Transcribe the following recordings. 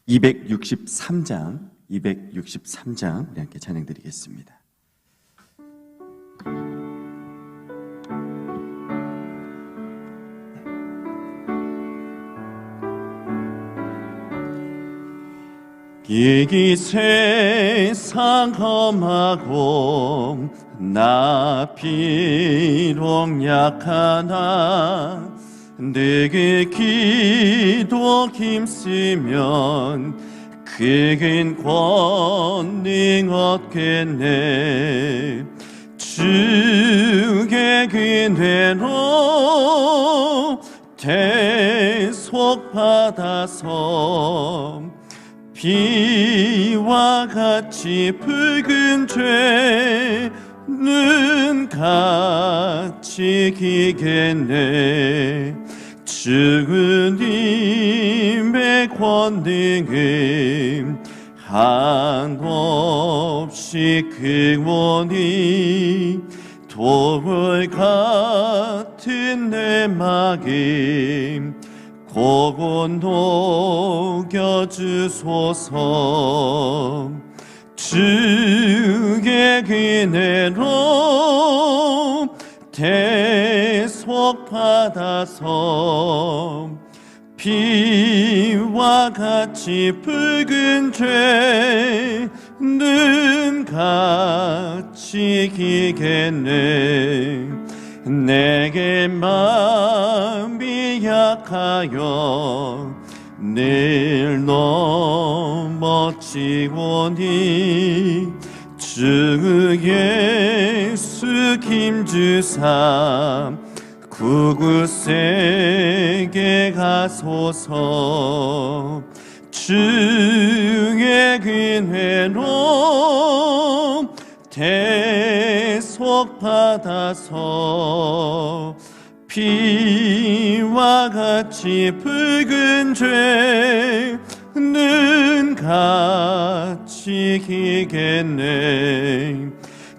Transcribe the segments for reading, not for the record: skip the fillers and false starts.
263장 우리 함께 찬양드리겠습니다. 이기 세상 험하고 나 비록 약하나 내게 기도 힘쓰면 큰 권능 얻겠네. 주의 은혜로 대속 받아서 비와 같이 붉은 죄는 같이 기겠네. 주님의 권능은 한없이 크오니 돌 같은 내 마음 고고 녹여주소서. 주의 은혜로 대속 받아서 비와 같이 붉은 죄는 같이 기겠네. 내게 마음이 약하여 늘 넘어지오니 주 예수 힘주사 그곳에게 가소서. 주의 은혜로 대속 받아서 비와 같이 붉은 죄는 같이 기겠네.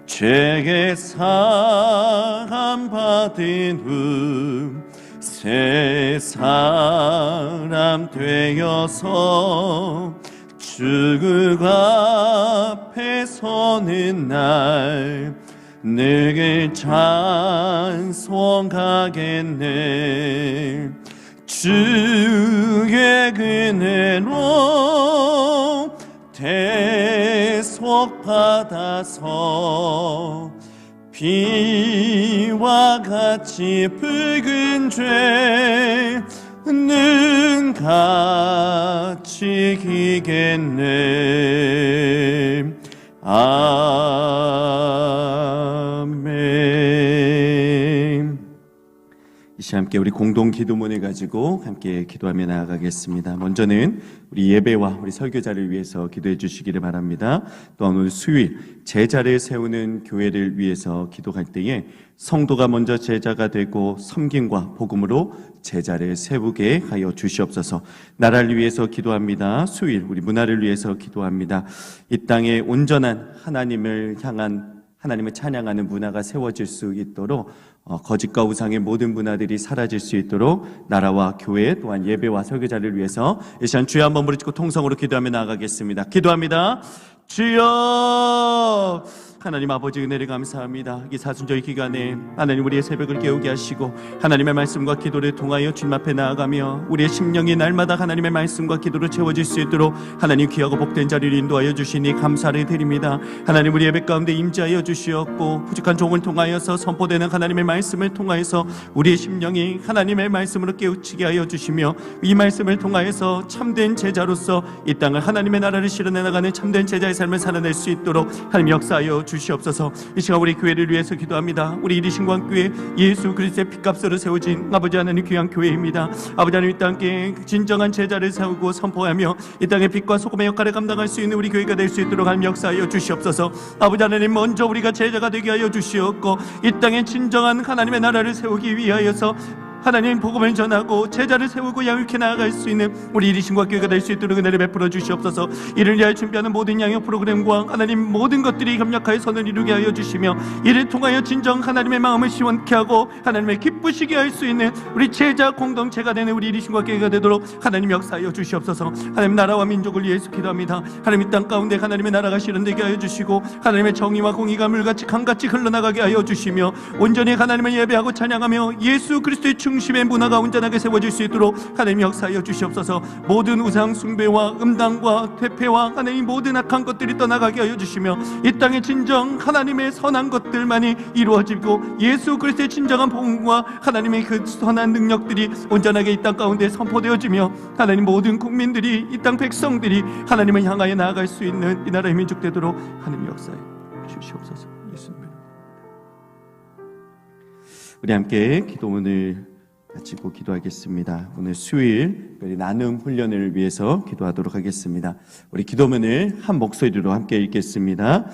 죄의 사함 받은 후 새 사람 되어서 주 앞에 서는 날 늘 찬송하겠네. 주의 은혜로 대속 받아서 비와 같이 붉은 죄는 같이 기겠네. 아멘. 이 시간 함께 우리 공동 기도문을 가지고 함께 기도하며 나아가겠습니다. 먼저는 우리 예배와 우리 설교자를 위해서 기도해 주시기를 바랍니다. 또한 오늘 수요일 제자를 세우는 교회를 위해서 기도할 때에 성도가 먼저 제자가 되고 섬김과 복음으로 제자를 세우게 하여 주시옵소서. 나라를 위해서 기도합니다. 수요일 우리 문화를 위해서 기도합니다. 이 땅에 온전한 하나님을 향한 하나님을 찬양하는 문화가 세워질 수 있도록 거짓과 우상의 모든 문화들이 사라질 수 있도록 나라와 교회 또한 예배와 설교자를 위해서 이 시간 주여 한번 부르짖고 통성으로 기도하며 나아가겠습니다. 기도합니다. 주여, 하나님 아버지 은혜를 감사합니다. 이 사순절 기간에 하나님 우리의 새벽을 깨우게 하시고 하나님의 말씀과 기도를 통하여 주님 앞에 나아가며 우리의 심령이 날마다 하나님의 말씀과 기도로 채워질 수 있도록 하나님 귀하고 복된 자리를 인도하여 주시니 감사를 드립니다. 하나님 우리 예배 가운데 임재하여 주시었고 부족한 종을 통하여서 선포되는 하나님의 말씀을 통하여서 우리의 심령이 하나님의 말씀으로 깨우치게 하여 주시며 이 말씀을 통하여서 참된 제자로서 이 땅을 하나님의 나라를 실현해 나가는 참된 제자의 삶을 살아낼 수 있도록 하나님 역사하여 주시옵소서. 이 시간 우리 교회를 위해서 기도합니다. 우리 이리신광교회 예수 그리스도의 피값으로 세워진 아버지 하나님 귀한 교회입니다. 아버지 하나님 이 땅에 진정한 제자를 세우고 선포하며 이 땅의 빛과 소금의 역할을 감당할 수 있는 우리 교회가 될 수 있도록 하나님 역사하여 주시옵소서. 아버지 하나님 먼저 우리가 제자가 되게 하여 주시옵고 이 땅에 진정한 하나님의 나라를 세우기 위하여서 하나님 복음을 전하고 제자를 세우고 양육해 나아갈 수 있는 우리 이리신과 교회가 될 수 있도록 은혜를 베풀어 주시옵소서. 이를 위하여 준비하는 모든 양육 프로그램과 하나님 모든 것들이 협력하여 선을 이루게 하여 주시며, 이를 통하여 진정 하나님의 마음을 시원케 하고 하나님의 기쁘시게 할 수 있는 우리 제자 공동체가 되는 우리 이리신과 교회가 되도록 하나님 역사하여 주시옵소서. 하나님 나라와 민족을 위해서 기도합니다. 하나님 이 땅 가운데 하나님의 나라가 실현되게 하여 주시고, 하나님의 정의와 공의가 물같이 강같이 흘러나가게 하여 주시며, 온전히 하나님을 예배하고 찬양하며 예수 그리스도의 중심의 문화가 온전하게 세워질 수 있도록 하나님 역사하여 주시옵소서. 모든 우상 숭배와 음란과 퇴폐와 하나님 모든 악한 것들이 떠나가게 하여 주시며, 이 땅에 진정 하나님의 선한 것들만이 이루어지고 예수 그리스도의 진정한 복음과 하나님의 그 선한 능력들이 온전하게 이 땅 가운데 선포되어지며, 하나님 모든 국민들이, 이 땅 백성들이 하나님을 향하여 나아갈 수 있는 이 나라의 민족 되도록 하나님 역사해 주시옵소서. 예수님, 우리 함께 기도문을 가지고 기도하겠습니다. 오늘 수요일 특별히 나눔 훈련을 위해서 기도하도록 하겠습니다. 우리 기도문을 한 목소리로 함께 읽겠습니다.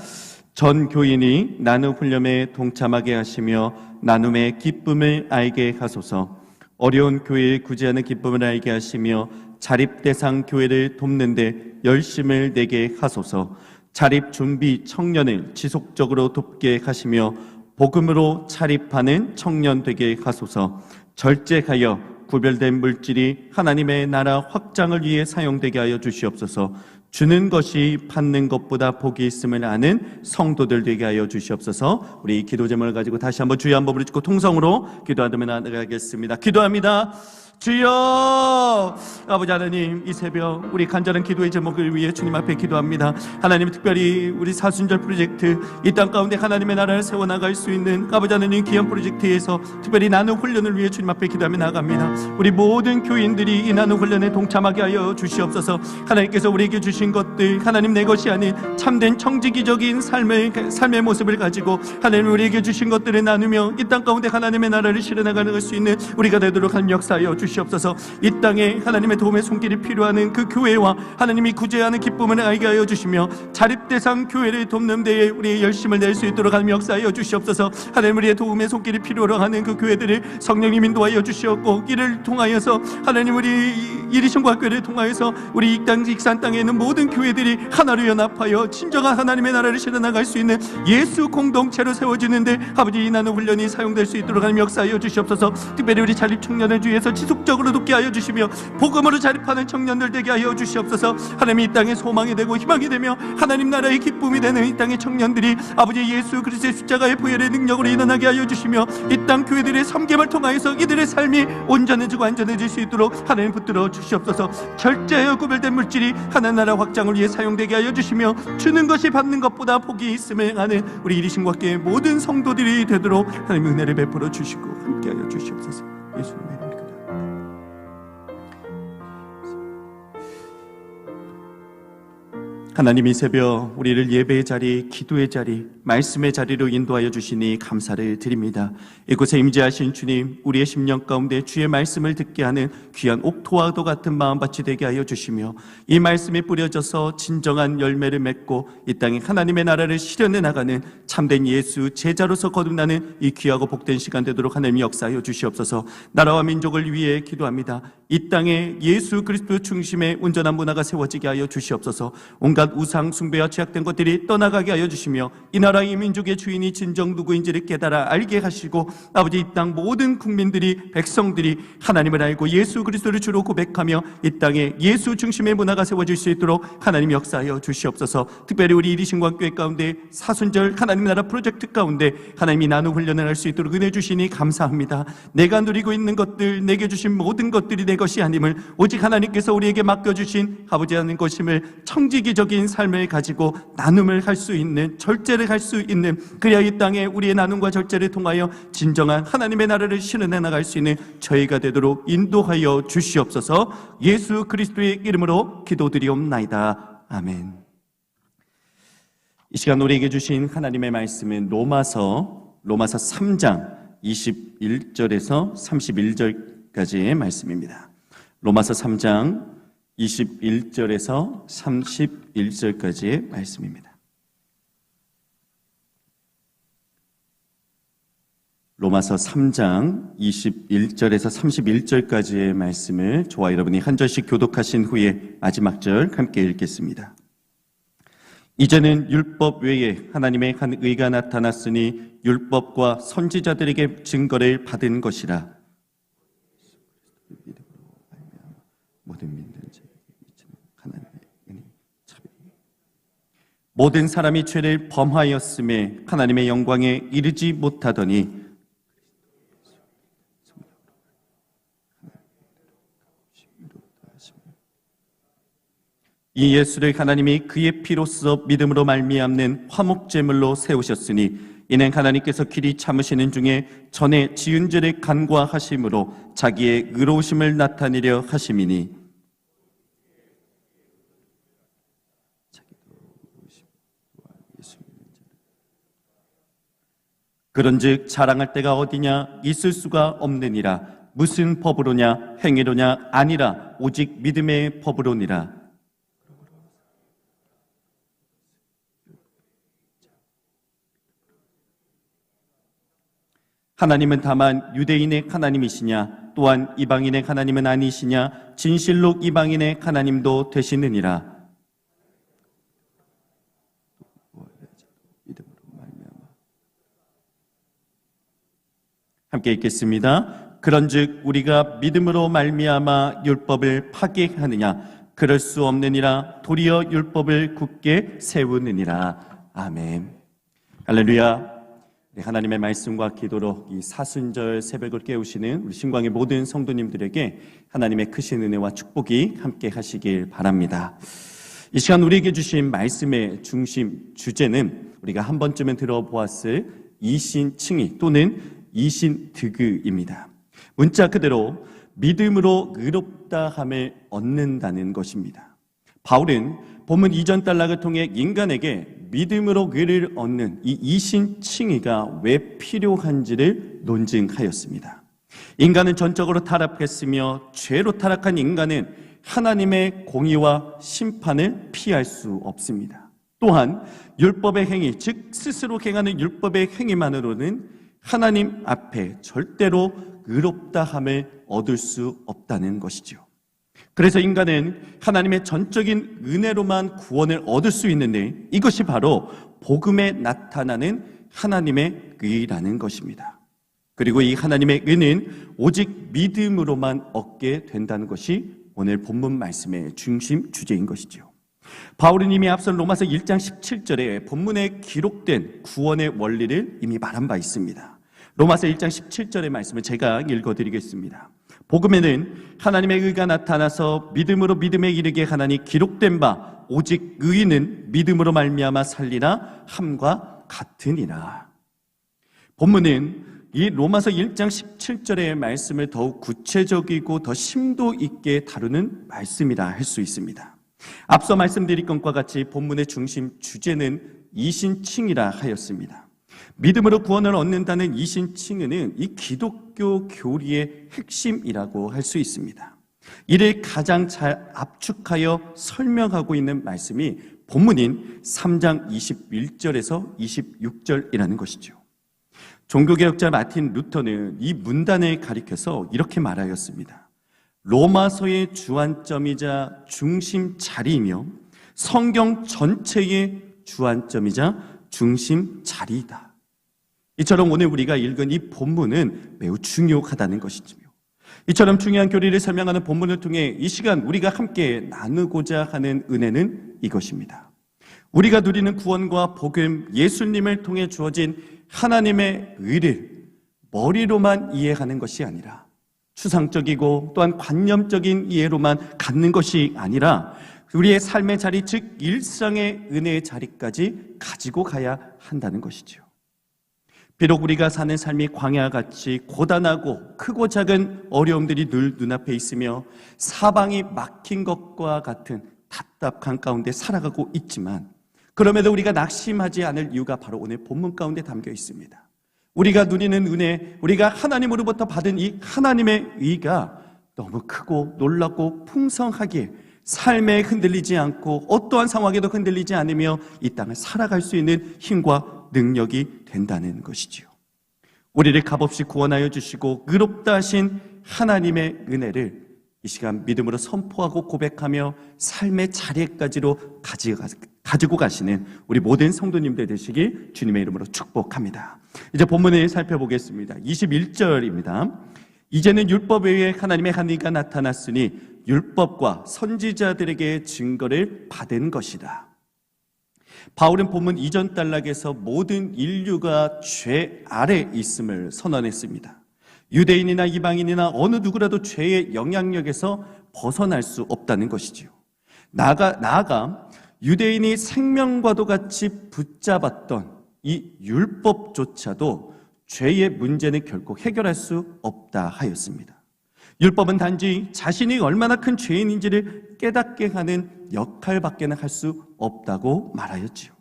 전 교인이 나눔 훈련에 동참하게 하시며 나눔의 기쁨을 알게 하소서. 어려운 교회에 구제하는 기쁨을 알게 하시며 자립 대상 교회를 돕는 데 열심을 내게 하소서. 자립 준비 청년을 지속적으로 돕게 하시며 복음으로 자립하는 청년 되게 하소서. 절제하여 구별된 물질이 하나님의 나라 확장을 위해 사용되게 하여 주시옵소서. 주는 것이 받는 것보다 복이 있음을 아는 성도들 되게 하여 주시옵소서. 우리 기도 제목을 가지고 다시 한번 주여 한번 부르짖고 통성으로 기도하며 나아가겠습니다. 기도합니다. 주여, 아버지 하나님, 이 새벽 우리 간절한 기도의 제목을 위해 주님 앞에 기도합니다. 하나님, 특별히 우리 사순절 프로젝트, 이 땅 가운데 하나님의 나라를 세워나갈 수 있는 아버지 하나님 귀한 프로젝트에서 특별히 나눔 훈련을 위해 주님 앞에 기도하며 나갑니다. 우리 모든 교인들이 이 나눔 훈련에 동참하게 하여 주시옵소서. 하나님께서 우리에게 주신 것들, 하나님 내 것이 아닌 참된 청지기적인 삶의 모습을 가지고 하나님 우리에게 주신 것들을 나누며 이 땅 가운데 하나님의 나라를 실현해가는 수 있는 우리가 되도록 하나님 역사하여 주시옵소서. 이 땅에 하나님의 도움의 손길이 필요하는 그 교회와 하나님이 구제하는 기쁨을 알게 하여 주시며 자립대상 교회를 돕는 데에 우리의 열심을 낼 수 있도록 하나님 역사하여 주시옵소서. 하나님 우리의 도움의 손길이 필요로 하는 그 교회들을 성령님 인도하여 주시옵고, 이를 통하여서 하나님 우리 이리신과 교회를 통하여서 우리 이 땅 익산 땅에 있는 모든 교회들이 하나로 연합하여 진정한 하나님의 나라를 실현나갈 수 있는 예수 공동체로 세워지는데 아버지 이 나눔 훈련이 사용될 수 있도록 하나님 역사하여 주시옵소서. 특별히 우리 자립 청년을 위해서 지속적으로 돕게 하여 주시며 복음으로 자립하는 청년들 되게 하여 주시옵소서. 하나님 이 땅의 소망이 되고 희망이 되며 하나님 나라의 기쁨이 되는 이 땅의 청년들이 아버지 예수 그리스도의 십자가의 보혈의 능력으로 일어나게 하여 주시며 이 땅 교회들의 섬김을 통하여서 이들의 삶이 온전해지고 안전해질 수 있도록 하나님 붙들어 주시옵소서. 절제하여 구별된 물질이 하나님 나라 확장을 위해 사용되게 하여 주시며 주는 것이 받는 것보다 복이 있음을 아는 우리 이리신과 교회 모든 성도들이 되도록 하나님 은혜를 베풀어 주시고 함께하여 주시옵소서. 예수님의 이름으로 기도합니다. 하나님, 이 새벽 우리를 예배의 자리, 기도의 자리, 말씀의 자리로 인도하여 주시니 감사를 드립니다. 이곳에 임재하신 주님, 우리의 심령 가운데 주의 말씀을 듣게 하는 귀한 옥토와도 같은 마음밭이 되게 하여 주시며 이 말씀이 뿌려져서 진정한 열매를 맺고 이 땅에 하나님의 나라를 실현해 나가는 참된 예수 제자로서 거듭나는 이 귀하고 복된 시간 되도록 하나님 역사하여 주시옵소서. 나라와 민족을 위해 기도합니다. 이 땅에 예수 그리스도 중심의 온전한 문화가 세워지게 하여 주시옵소서. 온갖 우상 숭배와 죄악된 것들이 떠나가게 하여 주시며 이 나라 이 민족의 주인이 진정 누구인지를 깨달아 알게 하시고 아버지 이 땅 모든 국민들이 백성들이 하나님을 알고 예수 그리스도를 주로 고백하며 이 땅에 예수 중심의 문화가 세워질 수 있도록 하나님 역사하여 주시옵소서. 특별히 우리 이리신과 교회 가운데 사순절 하나님 나라 프로젝트 가운데 하나님이 나눔 훈련을 할 수 있도록 은혜 주시니 감사합니다. 내가 누리고 있는 것들, 내게 주신 모든 것들이 내 것이 아님을 오직 하나님께서 우리에게 맡겨주신 아버지 하는 것임을 청지기적인 삶을 가지고 나눔을 할 수 있는, 절제를 할 수 있는, 그래야 이 땅에 우리의 나눔과 절제를 통하여 진정한 하나님의 나라를 실현해 나갈 수 있는 저희가 되도록 인도하여 주시옵소서. 예수 그리스도의 이름으로 기도드리옵나이다. 아멘. 이 시간 우리에게 주신 하나님의 말씀은 로마서 3장 21절에서 31절까지의 말씀입니다. 로마서 3장 21절에서 31절까지의 말씀입니다. 로마서 3장 21절에서 31절까지의 말씀을 저와 여러분이 한 절씩 교독하신 후에 마지막 절 함께 읽겠습니다. 이제는 율법 외에 하나님의 한 의가 나타났으니 율법과 선지자들에게 증거를 받은 것이라. 모든 사람이 죄를 범하였음에 하나님의 영광에 이르지 못하더니 이 예수를 하나님이 그의 피로써 믿음으로 말미암는 화목제물로 세우셨으니 이는 하나님께서 길이 참으시는 중에 전에 지은 죄를 간과하심으로 자기의 의로우심을 나타내려 하심이니 그런즉 자랑할 때가 어디냐 있을 수가 없느니라. 무슨 법으로냐 행위로냐 아니라 오직 믿음의 법으로니라. 하나님은 다만 유대인의 하나님이시냐 또한 이방인의 하나님은 아니시냐 진실로 이방인의 하나님도 되시느니라. 함께 읽겠습니다. 그런즉 우리가 믿음으로 말미암아 율법을 파괴하느냐 그럴 수 없느니라. 도리어 율법을 굳게 세우느니라. 아멘. 할렐루야. 하나님의 말씀과 기도로 이 사순절 새벽을 깨우시는 우리 신광의 모든 성도님들에게 하나님의 크신 은혜와 축복이 함께 하시길 바랍니다. 이 시간 우리에게 주신 말씀의 중심 주제는 우리가 한 번쯤은 들어보았을 이신칭의 또는 이신득의입니다. 문자 그대로 믿음으로 의롭다함을 얻는다는 것입니다. 바울은 본문 이전 단락을 통해 인간에게 믿음으로 의를 얻는 이 이신칭의가 왜 필요한지를 논증하였습니다. 인간은 전적으로 타락했으며 죄로 타락한 인간은 하나님의 공의와 심판을 피할 수 없습니다. 또한 율법의 행위, 즉 스스로 행하는 율법의 행위만으로는 하나님 앞에 절대로 의롭다함을 얻을 수 없다는 것이죠. 그래서 인간은 하나님의 전적인 은혜로만 구원을 얻을 수 있는데 이것이 바로 복음에 나타나는 하나님의 의라는 것입니다. 그리고 이 하나님의 의는 오직 믿음으로만 얻게 된다는 것이 오늘 본문 말씀의 중심 주제인 것이죠. 바울은 이미 앞서 로마서 1장 17절에 본문에 기록된 구원의 원리를 이미 말한 바 있습니다. 로마서 1장 17절의 말씀을 제가 읽어드리겠습니다. 복음에는 하나님의 의가 나타나서 믿음으로 믿음에 이르게 하나니 기록된 바 오직 의인은 믿음으로 말미암아 살리라 함과 같으니라. 본문은 이 로마서 1장 17절의 말씀을 더욱 구체적이고 더 심도 있게 다루는 말씀이라 할 수 있습니다. 앞서 말씀드린 것과 같이 본문의 중심 주제는 이신칭이라 하였습니다. 믿음으로 구원을 얻는다는 이신칭의는 이 기독교 교리의 핵심이라고 할 수 있습니다. 이를 가장 잘 압축하여 설명하고 있는 말씀이 본문인 3장 21절에서 26절이라는 것이죠. 종교개혁자 마틴 루터는 이 문단을 가리켜서 이렇게 말하였습니다. 로마서의 주안점이자 중심 자리이며 성경 전체의 주안점이자 중심 자리이다. 이처럼 오늘 우리가 읽은 이 본문은 매우 중요하다는 것이지요. 이처럼 중요한 교리를 설명하는 본문을 통해 이 시간 우리가 함께 나누고자 하는 은혜는 이것입니다. 우리가 누리는 구원과 복음, 예수님을 통해 주어진 하나님의 의를 머리로만 이해하는 것이 아니라 추상적이고 또한 관념적인 이해로만 갖는 것이 아니라 우리의 삶의 자리, 즉 일상의 은혜의 자리까지 가지고 가야 한다는 것이죠. 비록 우리가 사는 삶이 광야같이 고단하고 크고 작은 어려움들이 늘 눈앞에 있으며 사방이 막힌 것과 같은 답답한 가운데 살아가고 있지만 그럼에도 우리가 낙심하지 않을 이유가 바로 오늘 본문 가운데 담겨 있습니다. 우리가 누리는 은혜, 우리가 하나님으로부터 받은 이 하나님의 의가 너무 크고 놀랍고 풍성하기에 삶에 흔들리지 않고 어떠한 상황에도 흔들리지 않으며 이 땅을 살아갈 수 있는 힘과 능력이 된다는 것이지요. 우리를 값없이 구원하여 주시고 의롭다 하신 하나님의 은혜를 이 시간 믿음으로 선포하고 고백하며 삶의 자리까지로 가지고 가시는 우리 모든 성도님들 되시길 주님의 이름으로 축복합니다. 이제 본문을 살펴보겠습니다. 21절입니다. 이제는 율법 외에 하나님의 한의가 나타났으니 율법과 선지자들에게 증거를 받은 것이다. 바울은 본문 이전 단락에서 모든 인류가 죄 아래 있음을 선언했습니다. 유대인이나 이방인이나 어느 누구라도 죄의 영향력에서 벗어날 수 없다는 것이지요. 나아가 유대인이 생명과도 같이 붙잡았던 이 율법조차도 죄의 문제는 결코 해결할 수 없다 하였습니다. 율법은 단지 자신이 얼마나 큰 죄인인지를 깨닫게 하는 역할밖에는 할 수 없다고 말하였지요.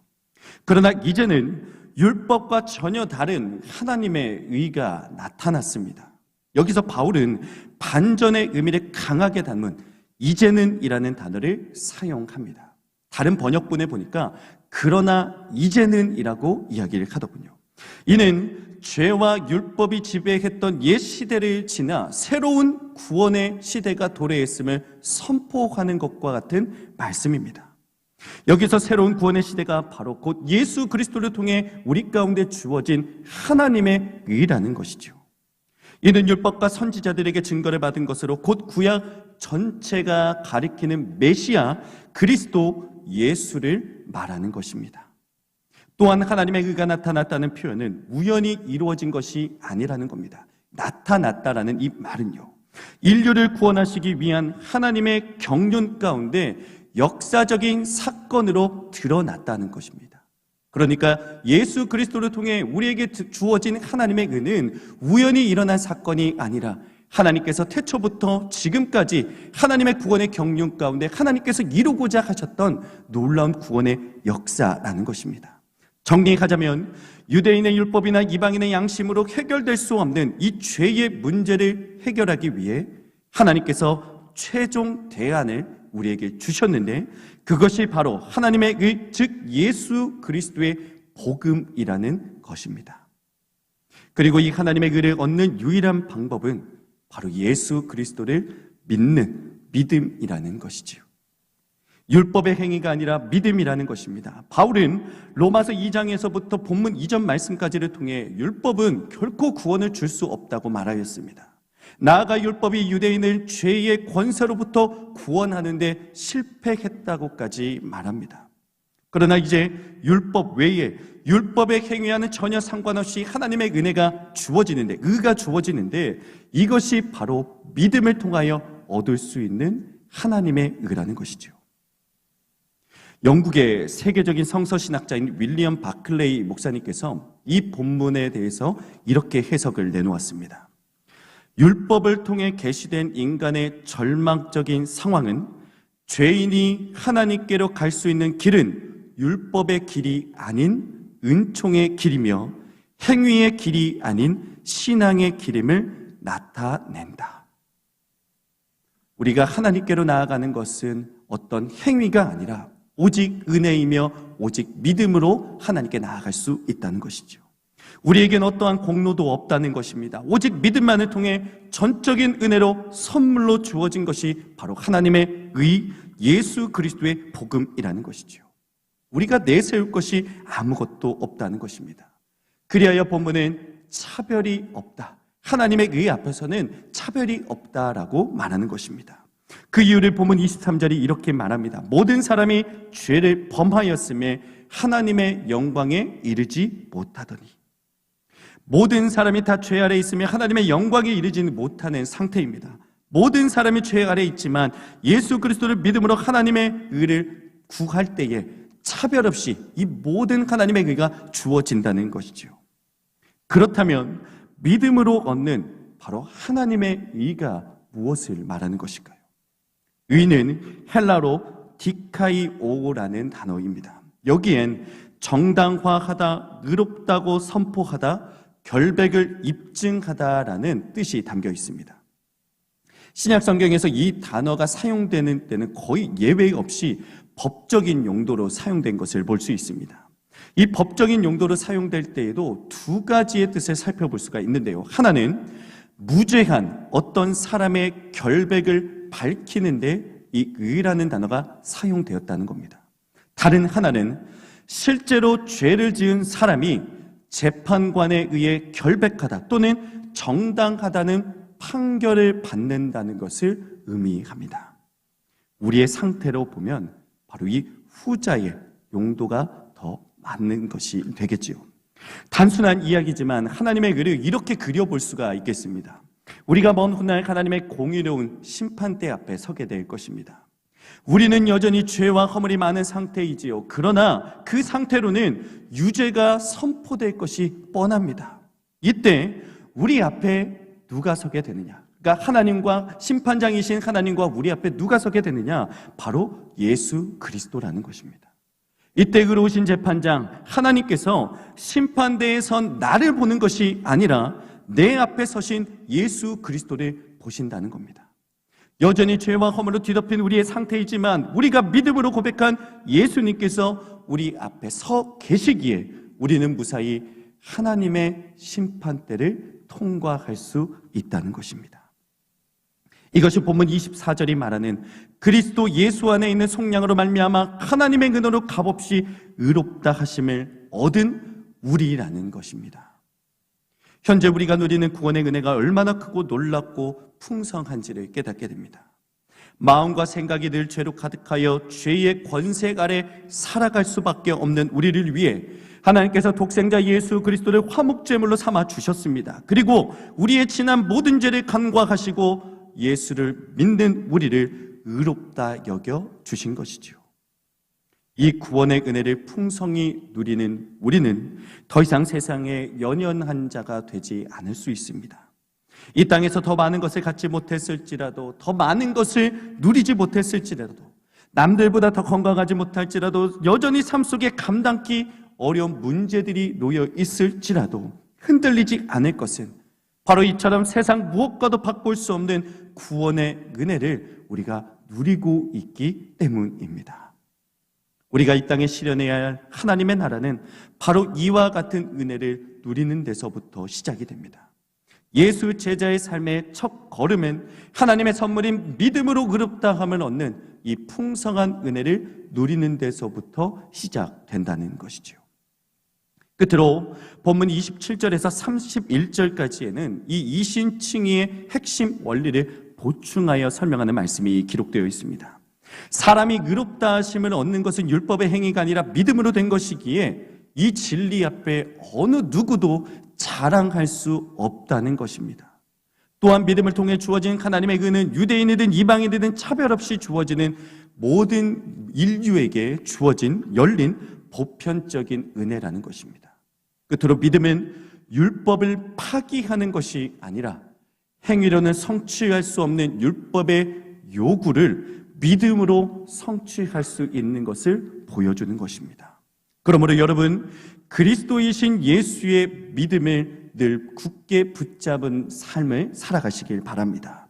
그러나 이제는 율법과 전혀 다른 하나님의 의가 나타났습니다. 여기서 바울은 반전의 의미를 강하게 담은 이제는 이라는 단어를 사용합니다. 다른 번역본에 보니까 그러나 이제는 이라고 이야기를 하더군요. 이는 죄와 율법이 지배했던 옛 시대를 지나 새로운 구원의 시대가 도래했음을 선포하는 것과 같은 말씀입니다. 여기서 새로운 구원의 시대가 바로 곧 예수 그리스도를 통해 우리 가운데 주어진 하나님의 의라는 것이죠. 이는 율법과 선지자들에게 증거를 받은 것으로 곧 구약 전체가 가리키는 메시아 그리스도 예수를 말하는 것입니다. 또한 하나님의 의가 나타났다는 표현은 우연히 이루어진 것이 아니라는 겁니다. 나타났다라는 이 말은요, 인류를 구원하시기 위한 하나님의 경륜 가운데 역사적인 사건으로 드러났다는 것입니다. 그러니까 예수 그리스도를 통해 우리에게 주어진 하나님의 은은 우연히 일어난 사건이 아니라 하나님께서 태초부터 지금까지 하나님의 구원의 경륜 가운데 하나님께서 이루고자 하셨던 놀라운 구원의 역사라는 것입니다. 정리하자면 유대인의 율법이나 이방인의 양심으로 해결될 수 없는 이 죄의 문제를 해결하기 위해 하나님께서 최종 대안을 우리에게 주셨는데 그것이 바로 하나님의 의, 즉 예수 그리스도의 복음이라는 것입니다. 그리고 이 하나님의 의를 얻는 유일한 방법은 바로 예수 그리스도를 믿는 믿음이라는 것이지요. 율법의 행위가 아니라 믿음이라는 것입니다. 바울은 로마서 2장에서부터 본문 이전 말씀까지를 통해 율법은 결코 구원을 줄 수 없다고 말하였습니다. 나아가 율법이 유대인을 죄의 권세로부터 구원하는데 실패했다고까지 말합니다. 그러나 이제 율법 외에 율법의 행위와는 전혀 상관없이 하나님의 은혜가 주어지는데, 의가 주어지는데 이것이 바로 믿음을 통하여 얻을 수 있는 하나님의 의라는 것이죠. 영국의 세계적인 성서신학자인 윌리엄 바클레이 목사님께서 이 본문에 대해서 이렇게 해석을 내놓았습니다. 율법을 통해 계시된 인간의 절망적인 상황은 죄인이 하나님께로 갈 수 있는 길은 율법의 길이 아닌 은총의 길이며 행위의 길이 아닌 신앙의 길임을 나타낸다. 우리가 하나님께로 나아가는 것은 어떤 행위가 아니라 오직 은혜이며 오직 믿음으로 하나님께 나아갈 수 있다는 것이죠. 우리에겐 어떠한 공로도 없다는 것입니다. 오직 믿음만을 통해 전적인 은혜로 선물로 주어진 것이 바로 하나님의 의, 예수 그리스도의 복음이라는 것이죠. 우리가 내세울 것이 아무것도 없다는 것입니다. 그리하여 본문은 차별이 없다. 하나님의 의 앞에서는 차별이 없다라고 말하는 것입니다. 그 이유를 본문 23절이 이렇게 말합니다. 모든 사람이 죄를 범하였음에 하나님의 영광에 이르지 못하더니. 모든 사람이 다 죄 아래 있으며 하나님의 영광에 이르지 못하는 상태입니다. 모든 사람이 죄 아래 있지만 예수 그리스도를 믿음으로 하나님의 의를 구할 때에 차별 없이 이 모든 하나님의 의가 주어진다는 것이죠. 그렇다면 믿음으로 얻는 바로 하나님의 의가 무엇을 말하는 것일까요? 의는 헬라로 디카이오라는 단어입니다. 여기엔 정당화하다, 의롭다고 선포하다, 결백을 입증하다라는 뜻이 담겨 있습니다. 신약 성경에서 이 단어가 사용되는 때는 거의 예외 없이 법적인 용도로 사용된 것을 볼 수 있습니다. 이 법적인 용도로 사용될 때에도 두 가지의 뜻을 살펴볼 수가 있는데요. 하나는 무죄한 어떤 사람의 결백을 밝히는데 이 의라는 단어가 사용되었다는 겁니다. 다른 하나는 실제로 죄를 지은 사람이 재판관에 의해 결백하다 또는 정당하다는 판결을 받는다는 것을 의미합니다. 우리의 상태로 보면 바로 이 후자의 용도가 더 맞는 것이 되겠지요. 단순한 이야기지만 하나님의 의를 이렇게 그려볼 수가 있겠습니다. 우리가 먼 훗날 하나님의 공의로운 심판대 앞에 서게 될 것입니다. 우리는 여전히 죄와 허물이 많은 상태이지요. 그러나 그 상태로는 유죄가 선포될 것이 뻔합니다. 이때 우리 앞에 누가 서게 되느냐? 그러니까 하나님과 심판장이신 하나님과 우리 앞에 누가 서게 되느냐? 바로 예수 그리스도라는 것입니다. 이때 의로우신 재판장 하나님께서 심판대에 선 나를 보는 것이 아니라 내 앞에 서신 예수 그리스도를 보신다는 겁니다. 여전히 죄와 허물로 뒤덮인 우리의 상태이지만 우리가 믿음으로 고백한 예수님께서 우리 앞에 서 계시기에 우리는 무사히 하나님의 심판대를 통과할 수 있다는 것입니다. 이것이 본문 24절이 말하는 그리스도 예수 안에 있는 속량으로 말미암아 하나님의 은혜로 값없이 의롭다 하심을 얻은 우리라는 것입니다. 현재 우리가 누리는 구원의 은혜가 얼마나 크고 놀랍고 풍성한지를 깨닫게 됩니다. 마음과 생각이 늘 죄로 가득하여 죄의 권세 아래 살아갈 수밖에 없는 우리를 위해 하나님께서 독생자 예수 그리스도를 화목제물로 삼아 주셨습니다. 그리고 우리의 지난 모든 죄를 간과하시고 예수를 믿는 우리를 의롭다 여겨 주신 것이죠. 이 구원의 은혜를 풍성히 누리는 우리는 더 이상 세상에 연연한 자가 되지 않을 수 있습니다. 이 땅에서 더 많은 것을 갖지 못했을지라도, 더 많은 것을 누리지 못했을지라도, 남들보다 더 건강하지 못할지라도, 여전히 삶 속에 감당기 어려운 문제들이 놓여 있을지라도 흔들리지 않을 것은 바로 이처럼 세상 무엇과도 바꿀 수 없는 구원의 은혜를 우리가 누리고 있기 때문입니다. 우리가 이 땅에 실현해야 할 하나님의 나라는 바로 이와 같은 은혜를 누리는 데서부터 시작이 됩니다. 예수 제자의 삶의 첫 걸음은 하나님의 선물인 믿음으로 의롭다함을 얻는 이 풍성한 은혜를 누리는 데서부터 시작된다는 것이죠. 끝으로 본문 27절에서 31절까지에는 이 이신칭의의 핵심 원리를 보충하여 설명하는 말씀이 기록되어 있습니다. 사람이 의롭다 하심을 얻는 것은 율법의 행위가 아니라 믿음으로 된 것이기에 이 진리 앞에 어느 누구도 자랑할 수 없다는 것입니다. 또한 믿음을 통해 주어진 하나님의 은혜는 유대인이든 이방인이든 차별 없이 주어지는 모든 인류에게 주어진 열린 보편적인 은혜라는 것입니다. 끝으로 믿음은 율법을 파기하는 것이 아니라 행위로는 성취할 수 없는 율법의 요구를 믿음으로 성취할 수 있는 것을 보여주는 것입니다. 그러므로 여러분, 그리스도이신 예수의 믿음을 늘 굳게 붙잡은 삶을 살아가시길 바랍니다.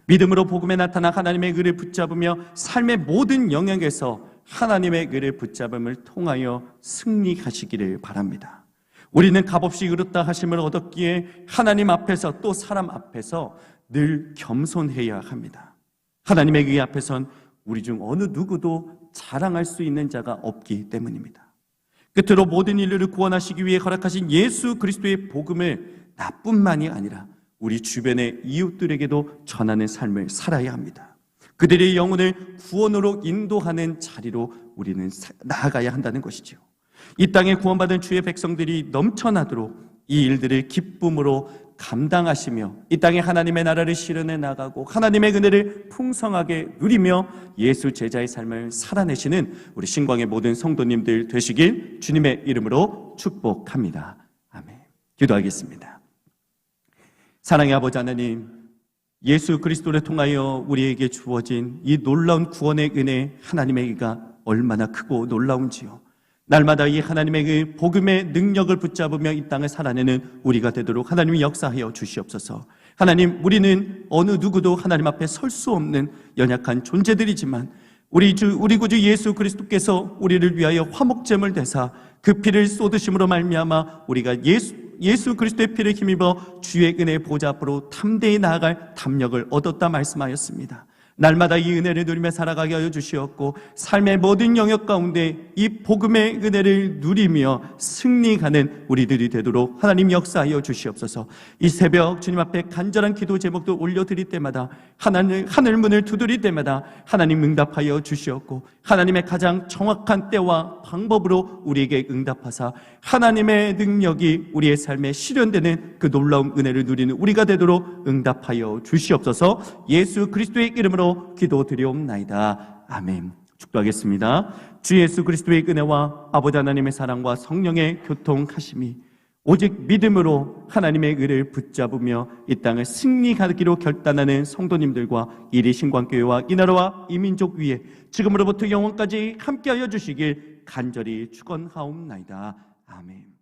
믿음으로 복음에 나타난 하나님의 의를 붙잡으며 삶의 모든 영역에서 하나님의 의를 붙잡음을 통하여 승리하시기를 바랍니다. 우리는 값없이 의롭다 하심을 얻었기에 하나님 앞에서 또 사람 앞에서 늘 겸손해야 합니다. 하나님의 의 앞에선 우리 중 어느 누구도 자랑할 수 있는 자가 없기 때문입니다. 끝으로 모든 인류를 구원하시기 위해 허락하신 예수 그리스도의 복음을 나뿐만이 아니라 우리 주변의 이웃들에게도 전하는 삶을 살아야 합니다. 그들의 영혼을 구원으로 인도하는 자리로 우리는 나아가야 한다는 것이죠. 이 땅에 구원받은 주의 백성들이 넘쳐나도록 이 일들을 기쁨으로 감당하시며 이 땅에 하나님의 나라를 실현해 나가고 하나님의 은혜를 풍성하게 누리며 예수 제자의 삶을 살아내시는 우리 신광의 모든 성도님들 되시길 주님의 이름으로 축복합니다. 아멘. 기도하겠습니다. 사랑의 아버지 하나님, 예수 그리스도를 통하여 우리에게 주어진 이 놀라운 구원의 은혜, 하나님의 의가 얼마나 크고 놀라운지요. 날마다 이 하나님의 그 복음의 능력을 붙잡으며 이 땅을 살아내는 우리가 되도록 하나님이 역사하여 주시옵소서. 하나님, 우리는 어느 누구도 하나님 앞에 설 수 없는 연약한 존재들이지만 우리 구주 예수 그리스도께서 우리를 위하여 화목제물 되사 그 피를 쏟으심으로 말미암아 우리가 예수 그리스도의 피를 힘입어 주의 은혜 보좌 앞으로 담대히 나아갈 담력을 얻었다 말씀하였습니다. 날마다 이 은혜를 누리며 살아가게 하여 주시었고 삶의 모든 영역 가운데 이 복음의 은혜를 누리며 승리하는 우리들이 되도록 하나님 역사하여 주시옵소서. 이 새벽 주님 앞에 간절한 기도 제목도 올려드릴 때마다 하늘 문을 두드릴 때마다 하나님 응답하여 주시었고 하나님의 가장 정확한 때와 방법으로 우리에게 응답하사 하나님의 능력이 우리의 삶에 실현되는 그 놀라운 은혜를 누리는 우리가 되도록 응답하여 주시옵소서. 예수 그리스도의 이름으로 기도드리옵나이다. 아멘. 축도하겠습니다. 주 예수 그리스도의 은혜와 아버지 하나님의 사랑과 성령의 교통하심이 오직 믿음으로 하나님의 의를 붙잡으며 이 땅을 승리하기로 결단하는 성도님들과 이리 신광교회와 이 나라와 이 민족 위에 지금으로부터 영원까지 함께하여 주시길 간절히 축원하옵나이다. 아멘.